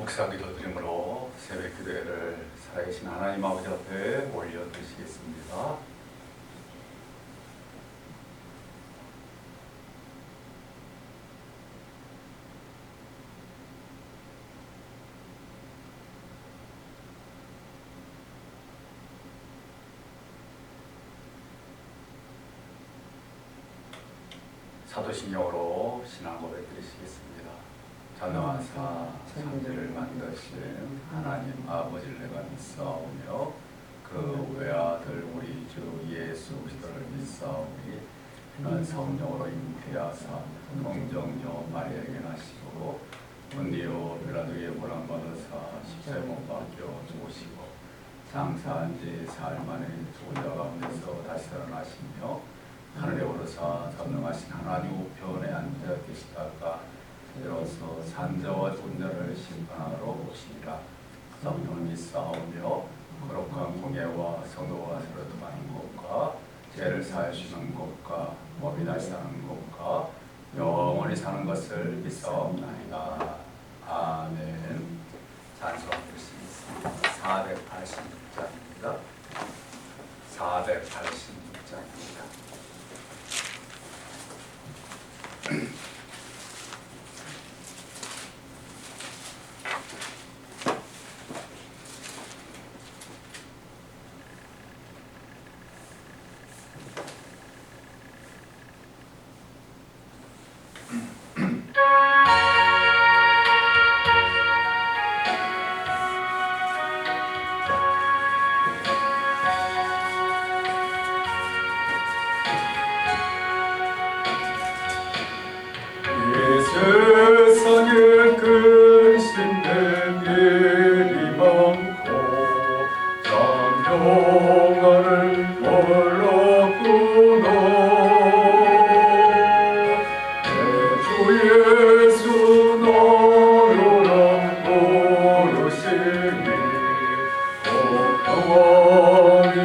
묵상 기도드림으로 새벽 기도회를 살아계신 하나님 아버지 앞에 올려드리시겠습니다. 사도신경으로 신앙 고백 드리시겠습니다. 전능하사 천지를 만드신 하나님 아버지를 내가 믿사오며 그 외아들 우리 주 예수 그리스도를 믿사오니 그는 성령으로 잉태하사 동정녀 마리아에게 나시고 본디오 빌라도에게 고난받으사 십자가에 못 박혀 죽으시고 장사한 지 사흘 만에 죽은 자 가운데서 다시 살아나시며 하늘에 오르사 전능하신 하나님 우편에 앉아 계시다가 이로써 산자와 죽은 자를 심판하러 오시리라. 성령을 믿사오며 거룩한 공예와 성도가 서로 통하는 것과 죄를 사하시는 것과 몸이 다시 사는 것과 영원히 사는 것을 믿사옵나이다. 아멘. 찬송 드리겠습니다. 486장입니다. 486장입니다. 세상에 근심된 일이 많고 장평안을 몰랐구나. 내 주 예수 너로랑 부르시니 평안이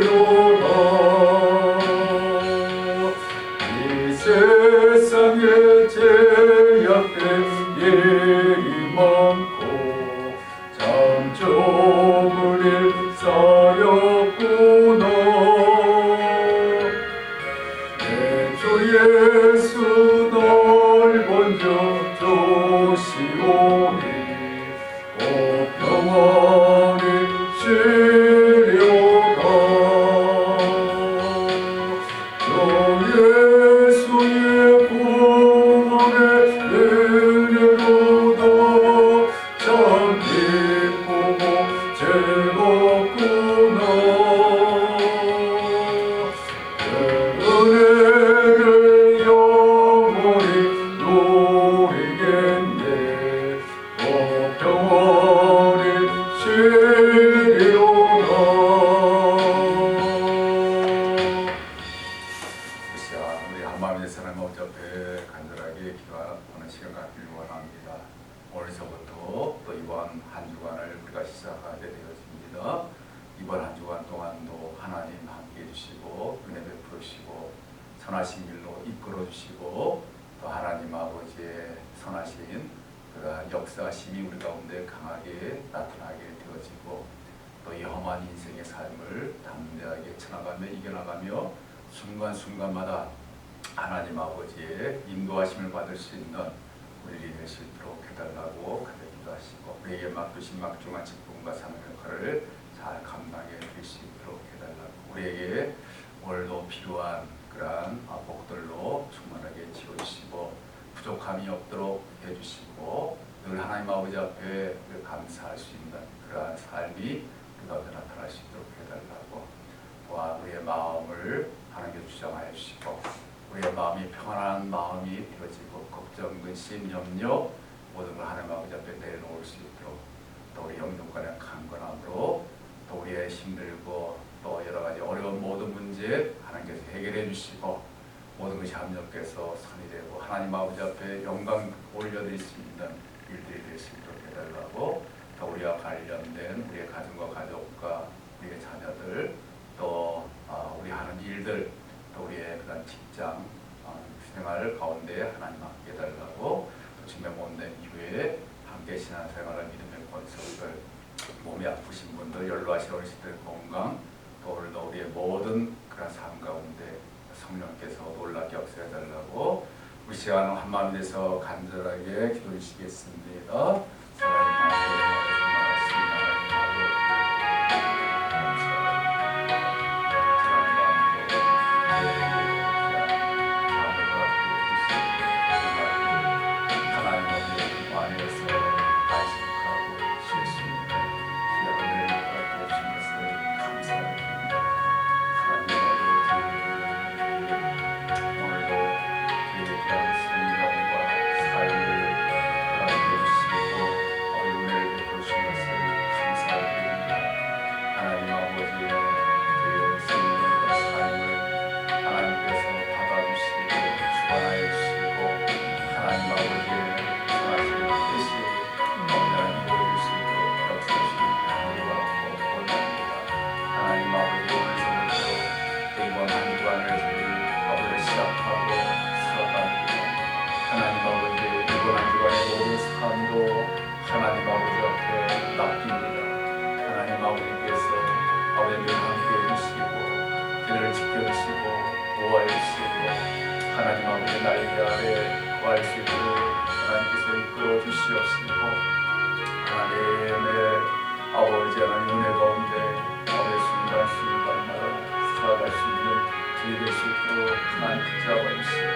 시리로다. 세상에 제약된 일이 많고 참 좁은 일 쌓였구나. 내 주 예수 널 먼저 조시오니 평안이 시리로다. 예수의 구원의 은혜로다. 참 기쁘고 즐겁구나. 그 은혜를 영원히 누리겠네. 평안이 시리로다. 마음의 사랑 아버지 앞에 간절하게 기도하는 시간 갖기를 원합니다. 오늘서부터 또 이번 한 주간을 우리가 시작하게 되었습니다. 원합니다. 이번 한 주간 동안도 하나님 함께 해주시고 은혜 베풀으시고 선하신 길로 이끌어 주시고 또 하나님 아버지의 선하신 그러한 역사심이 우리 가운데 강하게 나타나게 되어지고 또 이 험한 인생의 삶을 담대하게 쳐나가며 이겨나가며 순간순간마다 하나님 아버지의 인도하심을 받을 수 있는 우리들이 될 수 있도록 해달라고 간절히 기도하시고 우리에게 맡기신 막중한 직분과 사명 역할을 잘 감당해 드릴 수 있도록 해달라고 우리에게 오늘도 필요한 그러한 복들로 충만하게 채워주시고 부족함이 없도록 해주시고 늘 하나님 아버지 앞에 감사할 수 있는 그러한 삶이 우리 가운데 나타날 수 있도록 해달라고 또한 우리의 마음을 하나님께 주장하여 주시고 우리의 마음이 평안한 마음이 되어지고 걱정, 근심, 염려 모든 걸 하나님 아버지 앞에 내려놓을 수 있도록 또 우리 영육간의 강건함으로 또 우리의 힘들고 또 여러 가지 어려운 모든 문제 하나님께서 해결해 주시고 모든 것이 하나님께서 선이 되고 하나님 아버지 앞에 영광 올려드릴 수 있는 일들이 될 수 있도록 해달라고 또 우리와 관련된 우리의 가정과 가족과 우리의 자녀들 또 우리 하는 일들 또 우리의 그런 직장 생활 가운데 하나님 함께 해달라고 또 증명 못낸 이후에 함께 신앙생활을 믿음의 권속을 몸이 아프신 분들 연로하신 어르신들 건강 또 오늘도 우리의 모든 그런 삶 가운데 성령께서 놀랍게 역사해달라고 우리 시간 한마음 돼서 간절하게 기도해 주시겠습니다. 하나님 아버지 앞에 맡깁니다. 하나님 아버지께서 아버지를 함께 해주시고 길을 지켜주시고 보호해 주시고 하나님 아버지 날개 아래 구할 수 있도록 하나님께서 이끌어 주시옵시고 하나님의 아버지 하나님 은혜 가운데 아버지 순간순간마다 살아갈 수 있는 길이 될 수 있도록 하나님 붙잡아 주시고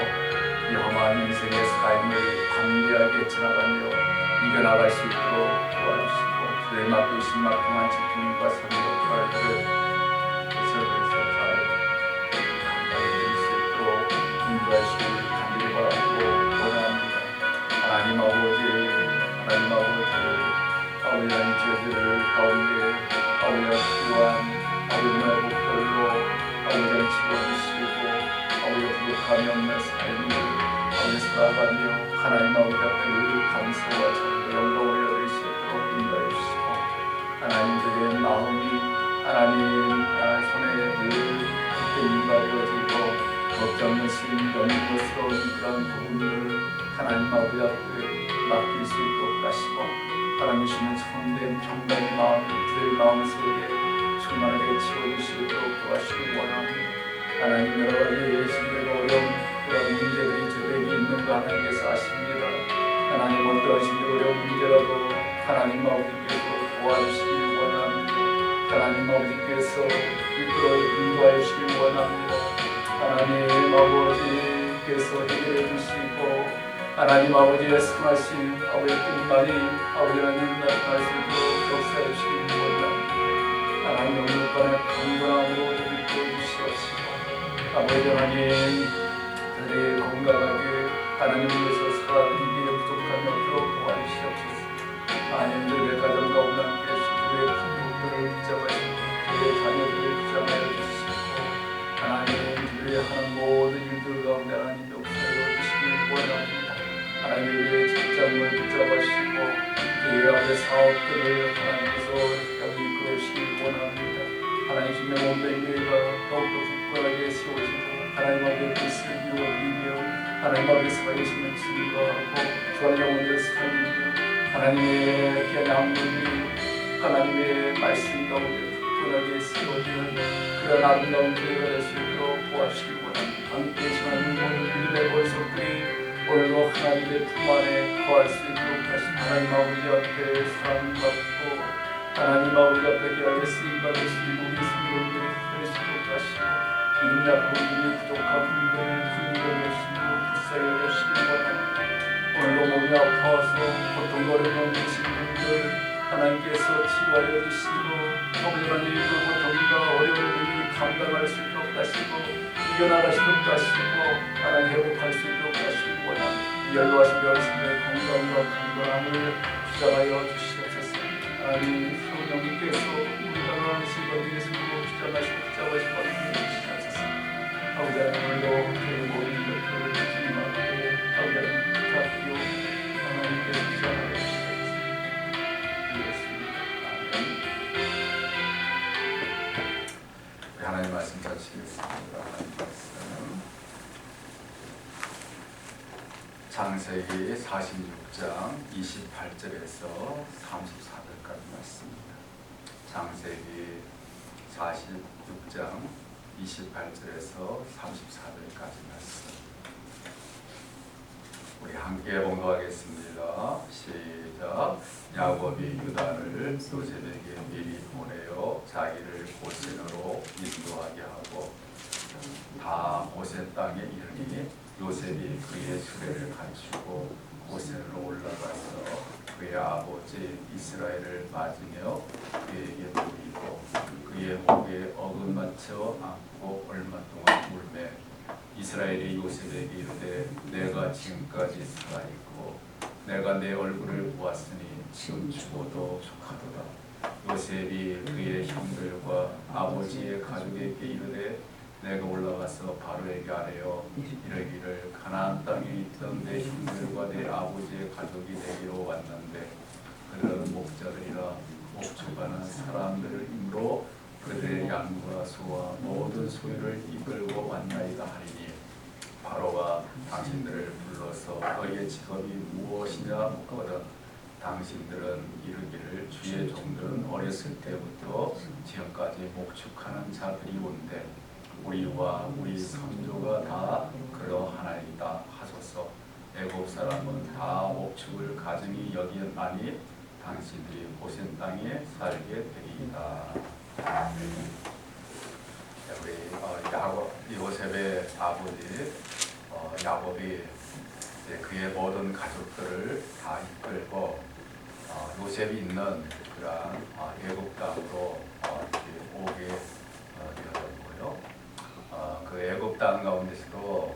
이 험한 인생의 삶을 담대하게 지나가며 이겨나갈 수 있도록 도와주시고 그에 맡기신 막중한 직분과 선교를 계속해서 잘 감당해 수 있도록 인도하시길 간절히 바라고 원합니다. 하나님 아버지 하나님 저희들 가운데 아버지가 필요한 아버지의 복들로 아버지를 채워주시고 아버지가 부족함이 없는 삶을 아버지 살아가며 하나님 아버지 앞에 늘 감사와 찬양 영광을 올려드릴 수 있도록 인도해 주시고 하나님들의 마음이 하나님 손에 늘 그때가 되어지고 걱정, 의심, 염려스러운 그런 부분들을 하나님 아버지 앞에 맡길 수 있도록 하시고 하나님 주시는 참된 평강의 마음 그들의 마음속에 충만하게 채워주시도록 도와주시기 원합니다. 하나님 여러 가지 힘들고 어려운 그런 문제들이 저에게 있는 거 하나님께서 아십니다. 하나님 어떠한 힘들고 어려운 문제라도 하나님 아버지께서 도와주시길 원합니다. 하나님 아버지께서 이끌어 인도하여 주시길 원합니다. 하나님 아버지께서 해결해 주시고 하나님 아버지의 선하신 아버지의 뜻만이 아버지 하나님 나타날 수 있도록 역사해 주시길 원합니다. 하나님 영육간의 강건함으로 이끌어 주시옵시고 아버지 하나님 저들이 건강하게 하나님 위해서 살아가기에 부족함이 없도록 도와주시옵소서. 하나님들의 가정 가운데 함께 그들의 가족들을 붙잡아주시고 그들의 자녀들을 붙잡아야 주시고 하나님 그들이 하는 모든 일들 가운데 하나님 역사해 주시길 원합니다. 하나님의 직장을 붙잡아주시고 그의 앞에 사업들을 하나님께서 이끌어 주시길 당신의 몸된 교회가 더욱더 굳건하게 세워지고 하나님 앞에 뜻을 이루어드리며 하나님 앞에 살아계시는 증거하고 주한 영혼을 살리며 하나님의 귀한 양분이 하나님의 말씀 가운데 굳건하게 세워지는 그런 아름다운 교회가 될 수 있도록 도와주시기 원합니다. 함께 지나는 모든 믿음의 권속들이 오늘도 하나님의 품 안에 거할 수 있도록 하신 하나님 아버지 앞에 사랑받고 하나님 아버지 앞에 귀하게 쓰임받으신 우리 성도들이 될 수 있도록 하시고 믿음 약한 분들이 부족한 분들을 긍휼히 여시고 불쌍히 여시기 원합니다. 오늘도 몸이 아파서 고통거리는 계신 분들 하나님께서 치유하여 주시고 아버지 그 고통과 어려움을 감당할 수 있도록 하시고 이겨나가시도록 하시고 하나님 회복할 수 있도록 하시고 원합니다. 연로하신 여러분의 건강과 강건함을 주장하여 주시옵소서. 하나님 성령님께서 우리가 시간에서 주장하시고 붙잡으시고 주시옵소서. 아버지 하나님 오늘도 저희 모든 것들을 주님 앞에 아버지 하나님 부탁드려 하나님께서 주장하여 주시옵소서. 하나님 말씀 잘 시겠습니다. 창세기 46장 28절에서 34절까지 말씀입니다. 창세기 46장 28절에서 34절까지 말씀. 우리 함께 봉독하겠습니다. 시작. 야곱이 유다를 요셉에게 미리 보내어 자기를 고센으로 인도하게 하고 다 고센 땅에 이르니 요셉이 그의 수레를 갖추고 고센으로 올라가서 그의 아버지 이스라엘을 맞으며 그에게 누이고 그의 목에 어긋맞춰 안고 얼마 동안 울매 이스라엘이 요셉에게 이르되 내가 지금까지 살아있고 내가 내 얼굴을 보았으니 지금 죽어도 족하도다. 요셉이 그의 형들과 아버지의 가족에게 이르되 내가 올라가서 바로에게 아뢰어 이르기를 가나안 땅에 있던 내 형들과 내 아버지의 가족이 내게로 왔는데 그들은 목자들이라 목축하는 사람들을 힘으로 그들의 양과 소와 모든 소유를 이끌고 왔나이다 하리니 바로가 당신들을 불러서 너희의 직업이 무엇이냐 묻거든 당신들은 이르기를 주의 종들은 어렸을 때부터 지금까지 목축하는 자들이 온데 우리와 우리 선조가 다 그러하나이다 하소서. 애굽 사람은 다 목축을 가증히 여기었나니 당신들이 고센 땅에 살게 되리이다. 우리 요셉의 아버지 야곱이 그의 모든 가족들을 다 이끌고 요셉이 있는 그러한 애굽 땅으로 오게 되었고요. 그 애굽 땅 가운데서도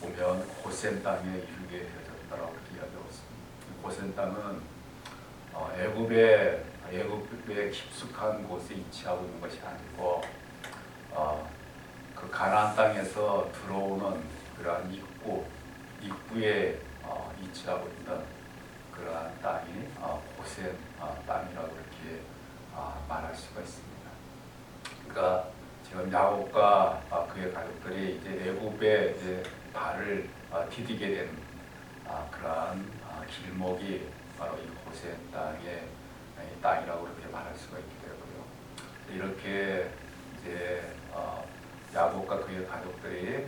보면 고센 땅에 이르게 되었다라고 이야기하고 있습니다. 고센 땅은 애굽의 깊숙한 곳에 위치하고 있는 것이 아니고 그 가나안 땅에서 들어오는 그러한 입구에 위치하고 있는 그러한 땅이 고센 땅이라고 이렇게 말할 수가 있습니다. 그러니까 지금 야곱과 그의 가족들이 이제 애굽에 이제 발을 디디게 된 그러한 길목이 바로 이 고센 땅의 땅이라고 이렇게 말할 수가 있게 되고요. 이렇게 이제 야곱과 그의 가족들이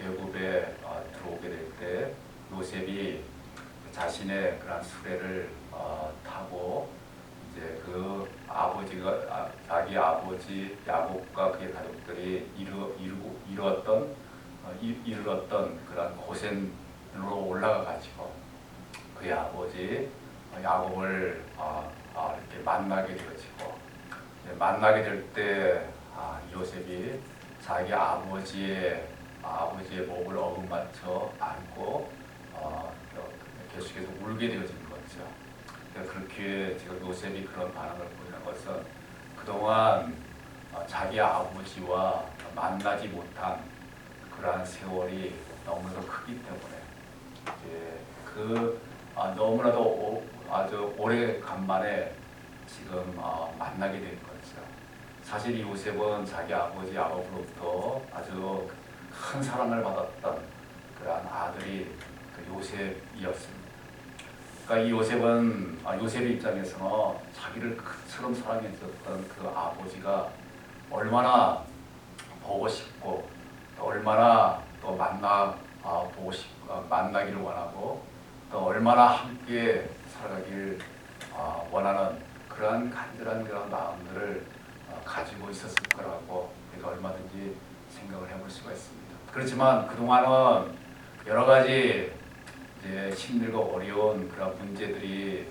애굽에 들어오게 될 때 요셉이 자신의 그런 수레를 타고 이제 그 아버지가 자기 아버지 야곱과 그의 가족들이 이르렀던 그런 고센으로 올라가 가지고 그의 아버지 야곱을 이렇게 만나게 되어지고 만나게 될 때 요셉이 자기 아버지의 목을 어긋맞춰 안고 계속해서 울게 되어지는 거죠. 그렇게 지금 요셉이 그런 반응을 보이는 것은 그동안 자기 아버지와 만나지 못한 그러한 세월이 너무나도 크기 때문에 너무나도 아주 오래간만에 지금 만나게 된 거죠. 사실 이 요셉은 자기 아버지 야곱으로부터 아주 큰 사랑을 받았던 그러한 아들이 그 요셉이었습니다. 그러니까 이 요셉은 요셉의 입장에서는 자기를 그처럼 사랑했었던 그 아버지가 얼마나 보고 싶고 또 얼마나 또 만나기를 원하고 또 얼마나 함께 살아가길 원하는 그러한 간절한 그런 마음들을 가지고 있었을 거라고 우리가 얼마든지 생각을 해볼 수가 있습니다. 그렇지만 그동안은 여러 가지 이제 힘들고 어려운 그런 문제들이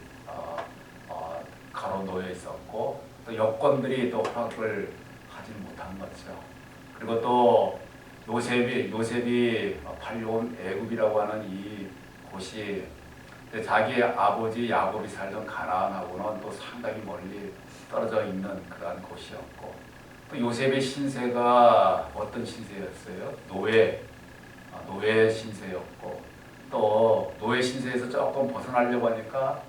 가로놓여 있었고 또 여건들이 또 허락을 하지 못한 거죠. 그리고 또 요셉이 팔려온 애굽이라고 하는 이 곳이 자기 아버지 야곱이 살던 가나안하고는 또 상당히 멀리 떨어져 있는 그러한 곳이었고 또 요셉의 신세가 어떤 신세였어요? 노예 신세였고 또 노예 신세에서 조금 벗어나려고 하니까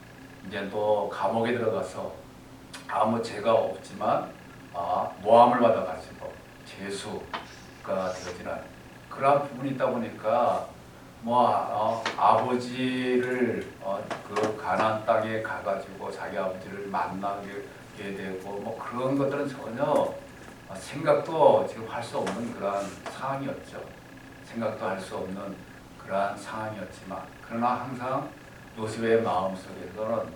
이제 또 감옥에 들어가서 아무 죄가 없지만 모함을 받아가지고 죄수가 되어지는 그러한 부분이 있다 보니까 아버지를 그 가나안 땅에 가가지고 자기 아버지를 만나게 되고 그런 것들은 전혀 생각도 지금 할 수 없는 그러한 상황이었죠. 생각도 할 수 없는 그러한 상황이었지만 그러나 항상 요셉의 마음속에서는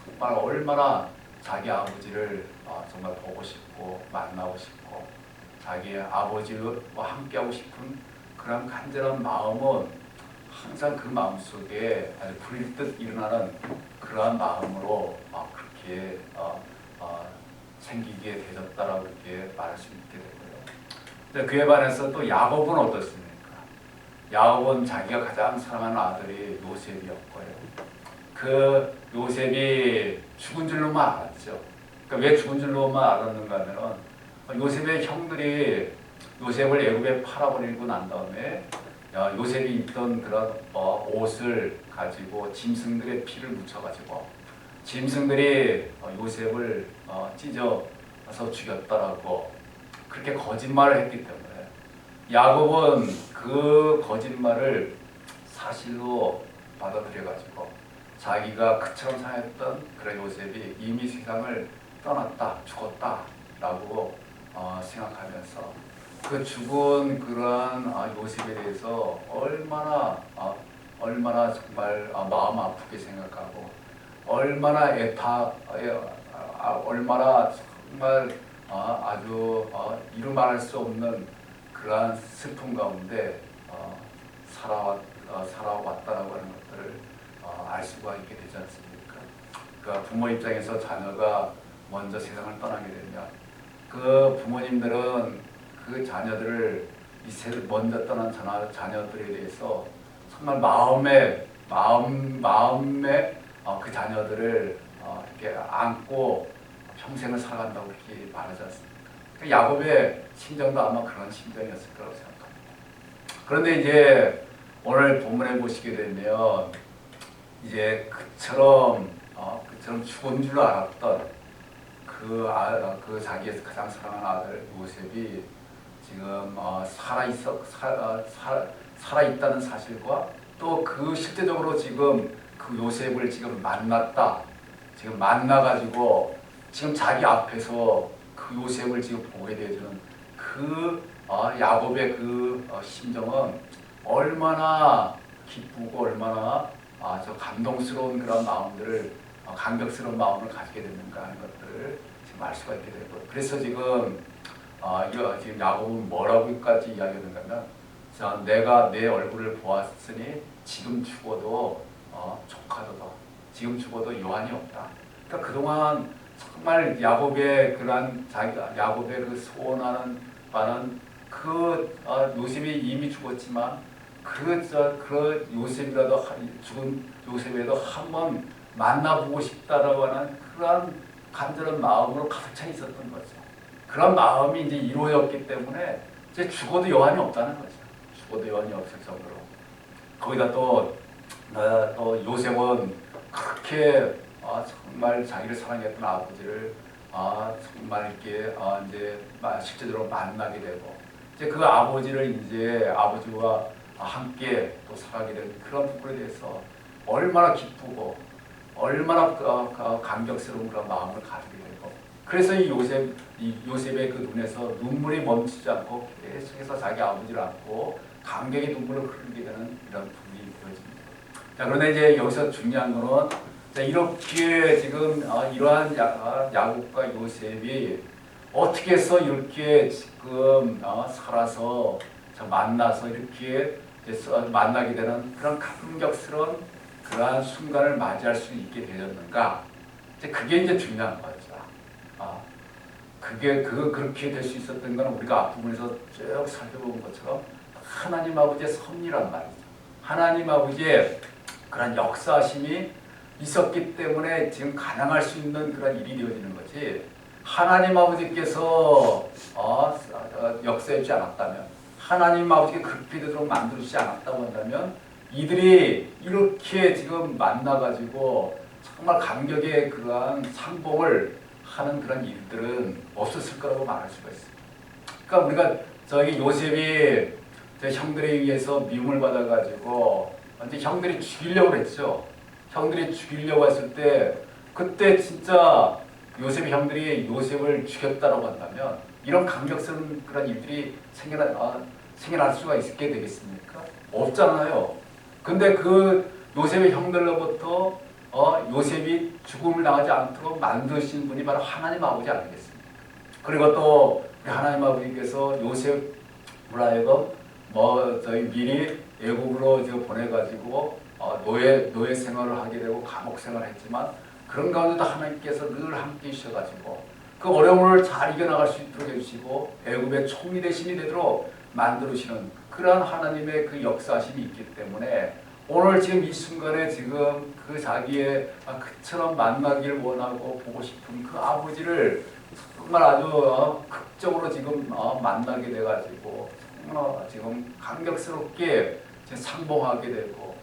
정말 얼마나 자기 아버지를 정말 보고 싶고 만나고 싶고 자기 아버지와 함께하고 싶은 그런 간절한 마음은 항상 그 마음속에 아주 불일듯 일어나는 그러한 마음으로 그렇게 생기게 되었다라고 이렇게 말할 수 있게 되고요. 그에 반해서 또 야곱은 어떻습니까? 야곱은 자기가 가장 사랑하는 아들이 요셉이었고요. 그 요셉이 죽은 줄로만 알았죠. 그러니까 왜 죽은 줄로만 알았는가 하면은 요셉의 형들이 요셉을 애굽에 팔아버리고 난 다음에 요셉이 입던 그런 옷을 가지고 짐승들의 피를 묻혀가지고 짐승들이 요셉을 찢어서 죽였다라고 그렇게 거짓말을 했기 때문에 야곱은 그 거짓말을 사실로 받아들여가지고 자기가 그처럼 사했던 그런 요셉이 이미 세상을 떠났다, 죽었다라고 생각하면서 그 죽은 그러한 요셉에 대해서 얼마나 정말 마음 아프게 생각하고 얼마나 얼마나 정말 아주 이루 말할 수 없는 그러한 슬픔 가운데 살아왔다라고 하는 것들을 알 수가 있게 되지 않습니까? 그러니까 부모 입장에서 자녀가 먼저 세상을 떠나게 되면 그 부모님들은 그 자녀들을 먼저 떠난 자녀들에 대해서 정말 마음에 그 자녀들을 이렇게 안고 평생을 살아간다고 그렇게 말하지 않습니까? 야곱의 심정도 아마 그런 심정이었을 거라고 생각합니다. 그런데 이제 오늘 본문에 보시게 되면 이제 그처럼 죽은 줄 알았던 그 자기의 가장 사랑하는 아들 요셉이 지금 살아있다는 사실과 또 그 실제적으로 지금 그 요셉을 지금 만나가지고 지금 자기 앞에서 그 요셉을 지금 보게 되어주는 그 야곱의 그 심정은 얼마나 기쁘고 얼마나 저 감동스러운 그런 마음들을 감격스러운 마음을 가지게 됐는가 하는 것들을 지금 알 수가 있게 되고 그래서 지금 지금 야곱은 뭐라고까지 이야기하는가 하면 내가 내 얼굴을 보았으니 지금 죽어도 족하도다. 지금 죽어도 요한이 없다. 그러니까 그동안 정말 야곱의 야곱의 그 소원하는 바는 그 요셉이 이미 죽었지만 그 요셉이라도 죽은 요셉에도 한번 만나보고 싶다라고 하는 그런 간절한 마음으로 가득 차 있었던 거죠. 그런 마음이 이제 이루어졌기 때문에 이제 죽어도 여한이 없다는 거죠. 죽어도 여한이 없을 정도로. 거기다 또 요셉은 그렇게 정말 자기를 사랑했던 아버지를 정말 이렇게 이제 실제적으로 만나게 되고 이제 그 아버지를 이제 아버지와 함께 또 살아가게 된 그런 부분에 대해서 얼마나 기쁘고 얼마나 감격스러운 그런 마음을 가지게 되고 그래서 이 요셉의 그 눈에서 눈물이 멈추지 않고 계속해서 자기 아버지를 안고 감격의 눈물을 흘리게 되는 이런 부분이 보여집니다. 자, 그런데 이제 여기서 중요한 거는 자, 이렇게 지금 이러한 야곱과 요셉이 어떻게 해서 이렇게 지금 살아서 만나서 이렇게 만나게 되는 그런 감격스러운 그러한 순간을 맞이할 수 있게 되었는가? 그게 이제 중요한 거죠. 그렇게 될 수 있었던 건 우리가 앞부분에서 쭉 살펴본 것처럼 하나님 아버지의 섭리란 말이죠. 하나님 아버지의 그런 역사심이 있었기 때문에 지금 가능할 수 있는 그런 일이 되어지는 거지. 하나님 아버지께서 역사하지 않았다면, 하나님 아버지가 그렇게 되도록 만들지 않았다고 한다면, 이들이 이렇게 지금 만나가지고 정말 감격의 그러한 상봉을 하는 그런 일들은 없었을 거라고 말할 수가 있습니다. 그러니까 우리가 저기 요셉이 형들에 의해서 미움을 받아가지고 이제 형들이 죽이려고 했죠. 형들이 죽이려고 했을 때 그때 진짜 요셉의 형들이 요셉을 죽였다고 한다면 이런 감격스러운 그런 일들이 생겨날 수가 있게 되겠습니까? 없잖아요. 근데 그 요셉의 형들로부터 요셉이 죽음을 당하지 않도록 만드신 분이 바로 하나님 아버지 아니겠습니까? 그리고 또 하나님 아버지께서 요셉을 하여금 저희 미리 애국으로 보내가지고 노예 생활을 하게 되고 감옥 생활을 했지만 그런 가운데도 하나님께서 늘 함께 있어가지고 그 어려움을 잘 이겨나갈 수 있도록 해주시고 애국의 총리 대신이 되도록 만들으시는 그러한 하나님의 그 역사심이 있기 때문에 오늘 지금 이 순간에 지금 그 자기의 그처럼 만나길 원하고 보고 싶은 그 아버지를 정말 아주 극적으로 지금 만나게 돼가지고 지금 감격스럽게 상봉하게 되고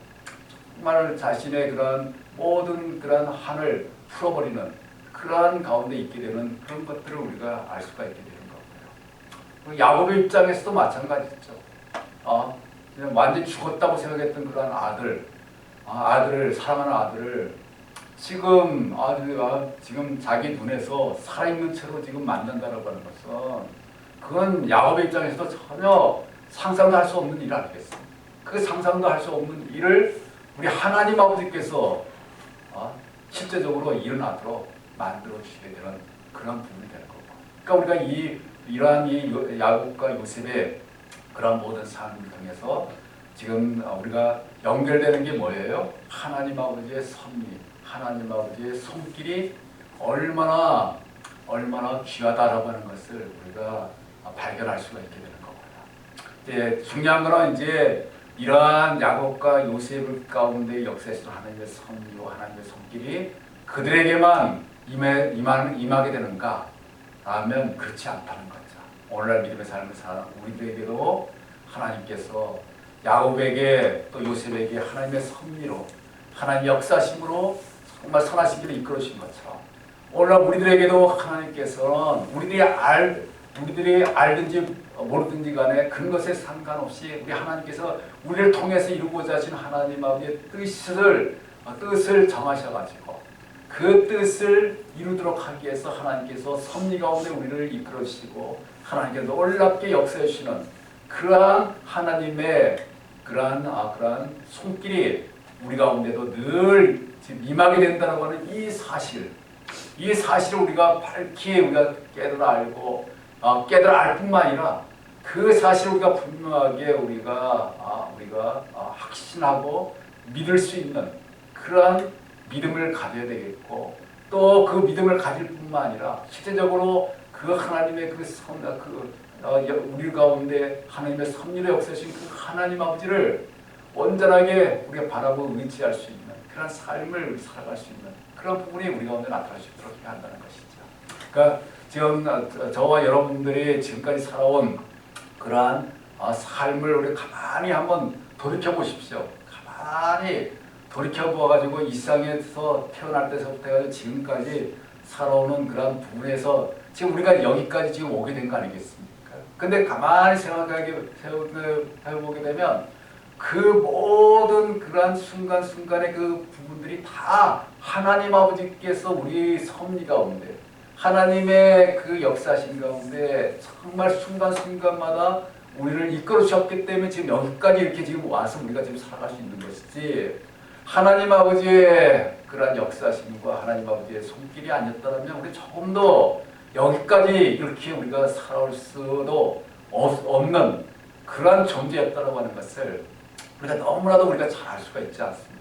정말 자신의 그런 모든 그런 한을 풀어버리는 그러한 가운데 있게 되는 그런 것들을 우리가 알 수가 있게 되는 거고요. 야곱의 입장에서도 마찬가지죠. 그냥 완전히 죽었다고 생각했던 그런 아들을 사랑하는 아들을 지금 지금 자기 눈에서 살아있는 채로 지금 만난다라고 하는 것은 그건 야곱의 입장에서도 전혀 상상도 할 수 없는 일 아니겠습니까? 그 상상도 할 수 없는 일을 우리 하나님 아버지께서 실제적으로 일어나도록 만들어 주시게 되는 그런 부분이 되는 거고. 그러니까 우리가 이러한 이 야곱과 요셉의 그런 모든 삶을 통해서 지금 우리가 연결되는 게 뭐예요? 하나님 아버지의 섭리, 하나님 아버지의 손길이 얼마나 귀하다라고 하는 것을 우리가 발견할 수가 있게 되는 거고요. 이제 중요한 거는 이제 이러한 야곱과 요셉 가운데 역사에서 하나님의 섭리와 하나님의 손길이 그들에게만 임하게 되는가? 라면 그렇지 않다는 거죠. 오늘날 믿음의 삶을 사는 우리들에게도 하나님께서 야곱에게 또 요셉에게 하나님의 섭리로 하나님의 역사심으로 정말 선하신 길을 이끌어주신 것처럼 오늘날 우리들에게도 하나님께서는 우리들이 알든지 모르든지 간에 그런 것에 상관없이 우리 하나님께서 우리를 통해서 이루고자 하신 하나님 아버지의 뜻을 정하셔가지고 그 뜻을 이루도록 하기 위해서 하나님께서 섭리 가운데 우리를 이끌어주시고 하나님께서 놀랍게 역사해 주시는 그러한 하나님의 그러한 손길이 우리 가운데도 늘 임하게 된다고 하는 이 사실을 우리가 밝히 우리가 깨달아 알 뿐만 아니라 그 사실을 우리가 분명하게 우리가 확신하고 믿을 수 있는 그러한 믿음을 가져야 되겠고 또 그 믿음을 가질 뿐만 아니라 실제적으로 그 하나님의 우리 가운데 하나님의 섭리를 역사하신 그 하나님 아버지를 온전하게 우리가 바라보고 의지할 수 있는 그런 삶을 살아갈 수 있는 그런 부분이 우리 가운데 나타날 수 있도록 한다는 것이죠. 그러니까 지금 저와 여러분들이 지금까지 살아온 그러한 삶을 우리 가만히 한번 돌이켜 보십시오. 가만히 돌이켜 보아가지고 이 세상에서 태어날 때서부터 해가지고 지금까지 살아오는 그런 부분에서 지금 우리가 여기까지 지금 오게 된 거 아니겠습니까? 근데 가만히 생각해보게 되면 그 모든 그러한 순간순간의 그 부분들이 다 하나님 아버지께서 우리 섭리 가운데 하나님의 그 역사신 가운데 정말 순간순간마다 우리를 이끌어 주셨기 때문에 지금 여기까지 이렇게 지금 와서 우리가 지금 살아갈 수 있는 것이지, 하나님 아버지의 그러한 역사심과 하나님 아버지의 손길이 아니었다면 우리 조금 더 여기까지 이렇게 우리가 살아올 수도 없는 그러한 존재였다고 하는 것을 우리가 너무나도 우리가 잘 알 수가 있지 않습니까?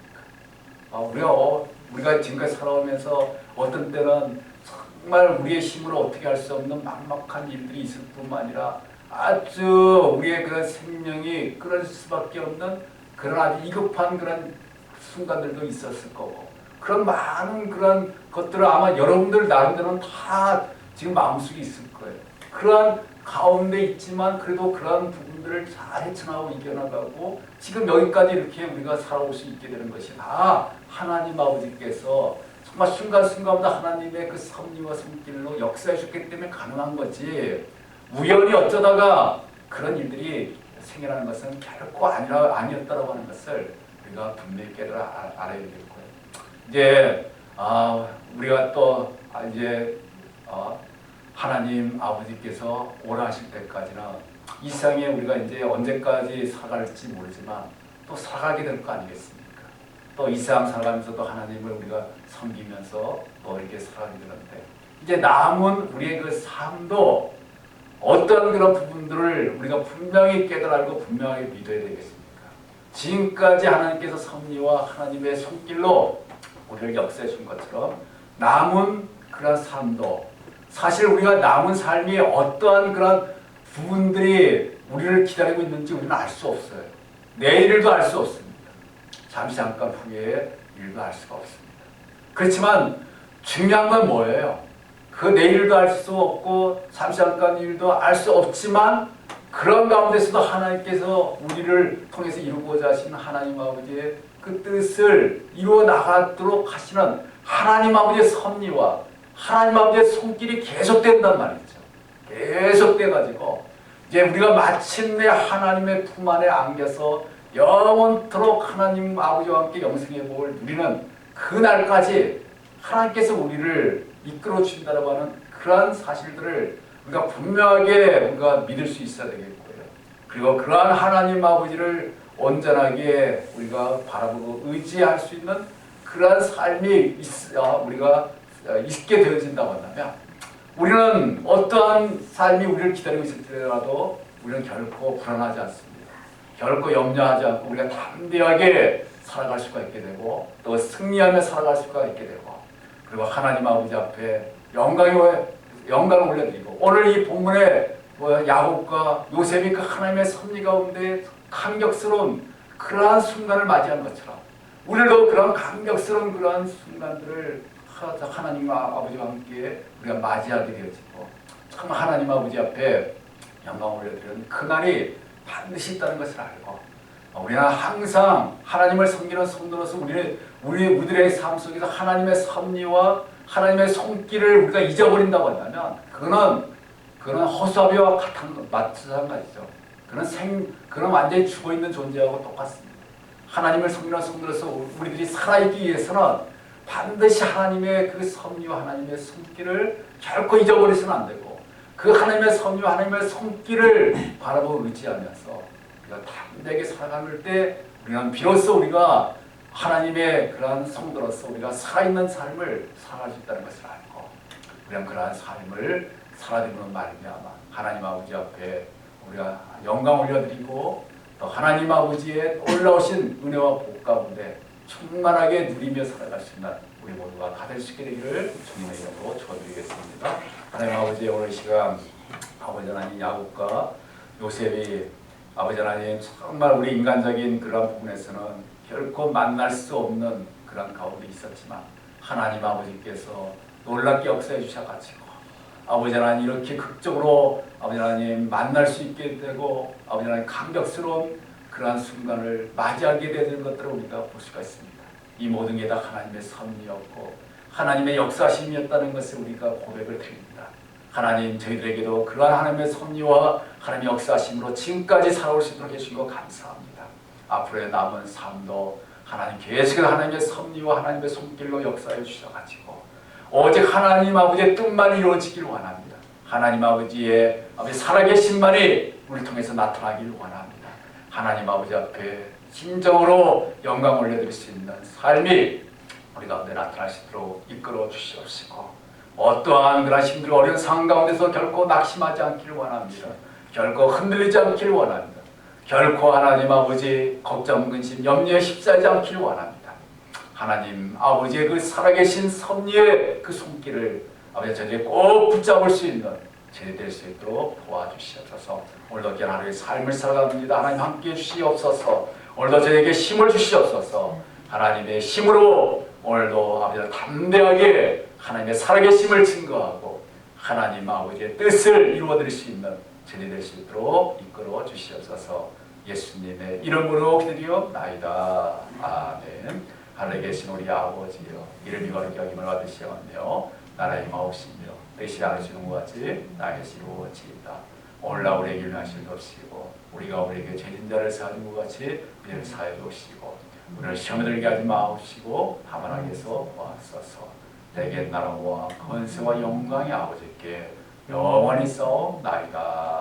우리가 지금까지 살아오면서 어떤 때는 정말 우리의 힘으로 어떻게 할 수 없는 막막한 일들이 있을 뿐만 아니라 아주 우리의 그런 생명이 끊어질 수밖에 없는 그런 아주 위급한 그런 순간들도 있었을 거고, 그런 많은 그런 것들을 아마 여러분들 나름대로는 다 지금 마음속에 있을 거예요. 그러한 가운데 있지만 그래도 그러한 부분들을 잘 헤쳐나가고 이겨나가고 지금 여기까지 이렇게 우리가 살아올 수 있게 되는 것이 다 하나님 아버지께서 정말 순간순간마다 하나님의 그 섭리와 손길로 역사해 주셨기 때문에 가능한 거지, 우연히 어쩌다가 그런 일들이 생겨나는 것은 결코 아니었다고 하는 것을 우리가 분명히 알아야 되겠고요. 이제 우리가 또 이제 하나님 아버지께서 오라 하실 때까지는 이 세상에 우리가 이제 언제까지 살아갈지 모르지만 또 살아가게 될 거 아니겠습니까? 또 이 세상 살아가면서도 하나님을 우리가 섬기면서 또 이렇게 살아가게 되는데, 이제 남은 우리의 그 삶도 어떤 그런 부분들을 우리가 분명히 깨달고 분명하게 믿어야 되겠습니까? 지금까지 하나님께서 섭리와 하나님의 손길로 우리를 역사해 준 것처럼 남은 그런 삶도, 사실 우리가 남은 삶이 어떠한 그런 부분들이 우리를 기다리고 있는지 우리는 알 수 없어요. 내일도 알 수 없습니다. 잠시 잠깐 후에 일도 알 수가 없습니다. 그렇지만 중요한 건 뭐예요? 그 내일도 알 수 없고 잠시 잠깐 일도 알 수 없지만 그런 가운데서도 하나님께서 우리를 통해서 이루고자 하신 하나님 아버지의 그 뜻을 이루어 나가도록 하시는 하나님 아버지의 섭리와 하나님 아버지의 손길이 계속된단 말이죠. 계속돼가지고 이제 우리가 마침내 하나님의 품 안에 안겨서 영원토록 하나님 아버지와 함께 영생의 복을 누리는 그날까지 하나님께서 우리를 이끌어 주신다고 하는 그러한 사실들을 우리가 분명하게 우리가 믿을 수 있어야 되겠고요. 그리고 그러한 하나님 아버지를 온전하게 우리가 바라보고 의지할 수 있는 그러한 삶이 우리가 있게 되어진다고 한다면 우리는 어떠한 삶이 우리를 기다리고 있을지라도 우리는 결코 불안하지 않습니다. 결코 염려하지 않고 우리가 담대하게 살아갈 수가 있게 되고 또 승리하며 살아갈 수가 있게 되고, 그리고 하나님 아버지 앞에 영광을 올려드리고, 오늘 이 본문에 야곱과 요셉이 그 하나님의 섭리 가운데 감격스러운 그러한 순간을 맞이한 것처럼 우리도 그런 감격스러운 그러한 순간들을 하나님 아버지와 함께 우리가 맞이하게 되어지고 참 하나님 아버지 앞에 영광을 올려드리는 그날이 반드시 있다는 것을 알고, 우리는 항상 하나님을 섬기는 성도로서 우리들의 삶 속에서 하나님의 섭리와 하나님의 손길을 우리가 잊어버린다고 한다면 그거는 허수아비와 마찬가지죠. 그는 완전히 죽어있는 존재하고 똑같습니다. 하나님을 섬기는 성도로서 우리들이 살아있기 위해서는 반드시 하나님의 그 섭리와 하나님의 손길을 결코 잊어버리서는 안 되고, 그 하나님의 섭리와 하나님의 손길을 바라보고 의지하면서 우리가 담대하게 살아갈 때 우리는 비로소 우리가 하나님의 그러한 성도로서 우리가 살아있는 삶을 살아갈 수 있다는 것을 알고, 우리는 그러한 삶을 살아내는 말미암아 하나님 아버지 앞에 우리가 영광 올려드리고 또 하나님 아버지의 올라오신 은혜와 복 가운데 충만하게 누리며 살아갈 수 있는 우리 모두가 다 될 수 있게 되기를 주님의 이름으로 축원드리겠습니다. 하나님 아버지의 오늘 시간, 아버지 하나님 야곱과 요셉이 아버지 하나님 정말 우리 인간적인 그런 부분에서는 결코 만날 수 없는 그런 가운데 있었지만 하나님 아버지께서 놀랍게 역사해 주셔가지고 아버지 하나님 이렇게 극적으로 아버지 하나님 만날 수 있게 되고 아버지 하나님 감격스러운 그러한 순간을 맞이하게 되는 것들을 우리가 볼 수가 있습니다. 이 모든 게 다 하나님의 섭리였고 하나님의 역사심이었다는 것을 우리가 고백을 드립니다. 하나님, 저희들에게도 그러한 하나님의 섭리와 하나님의 역사심으로 지금까지 살아올 수 있도록 해주신 것 감사합니다. 앞으로의 남은 삶도 하나님 계속해서 하나님의 섭리와 하나님의 손길로 역사해 주셔가지고 오직 하나님 아버지의 뜻만 이루어지길 원합니다. 하나님 아버지의 살아계신만이 우리를 통해서 나타나길 원합니다. 하나님 아버지 앞에 심정으로 영광 올려드릴 수 있는 삶이 우리 가운데 나타날 수 있도록 이끌어 주시옵시고, 어떠한 그런 힘들고 어려운 상황 가운데서 결코 낙심하지 않기를 원합니다. 결코 흔들리지 않기를 원합니다. 결코 하나님 아버지 걱정, 근심, 염려에 휩싸이지 않기를 원합니다. 하나님 아버지의 그 살아계신 섭리의 그 손길을 아버지 저에게 꼭 붙잡을 수 있는 제대 될 수 있도록 도와주시옵소서. 오늘도 귀한 하루의 삶을 살아갑니다. 하나님 함께해 주시옵소서. 오늘도 저에게 힘을 주시옵소서. 하나님의 힘으로 오늘도 아버지 담대하게 하나님의 살아계심을 증거하고 하나님 아버지의 뜻을 이루어드릴 수 있는 제대 될 수 있도록 이끌어 주시옵소서. 예수님의 이름으로 기도드리옵나이다. 아멘. 하늘에 계신 우리 아버지여, 이름이 거룩히 여김을 받으시오며 나라의 마옵시며 뜻이 하시는 것 같이 나에게 이루어지이다. 오늘날 우리에게 일하실 것 없이고 우리가 우리에게 죄진 자를 사하는 것 같이 우리를 사하여 주시고 우리를 시험에 들게 하지 마옵시고 다만 하게서 와소서. 내게 나라와 권세와 영광이 아버지께 영원히 싸움나이다.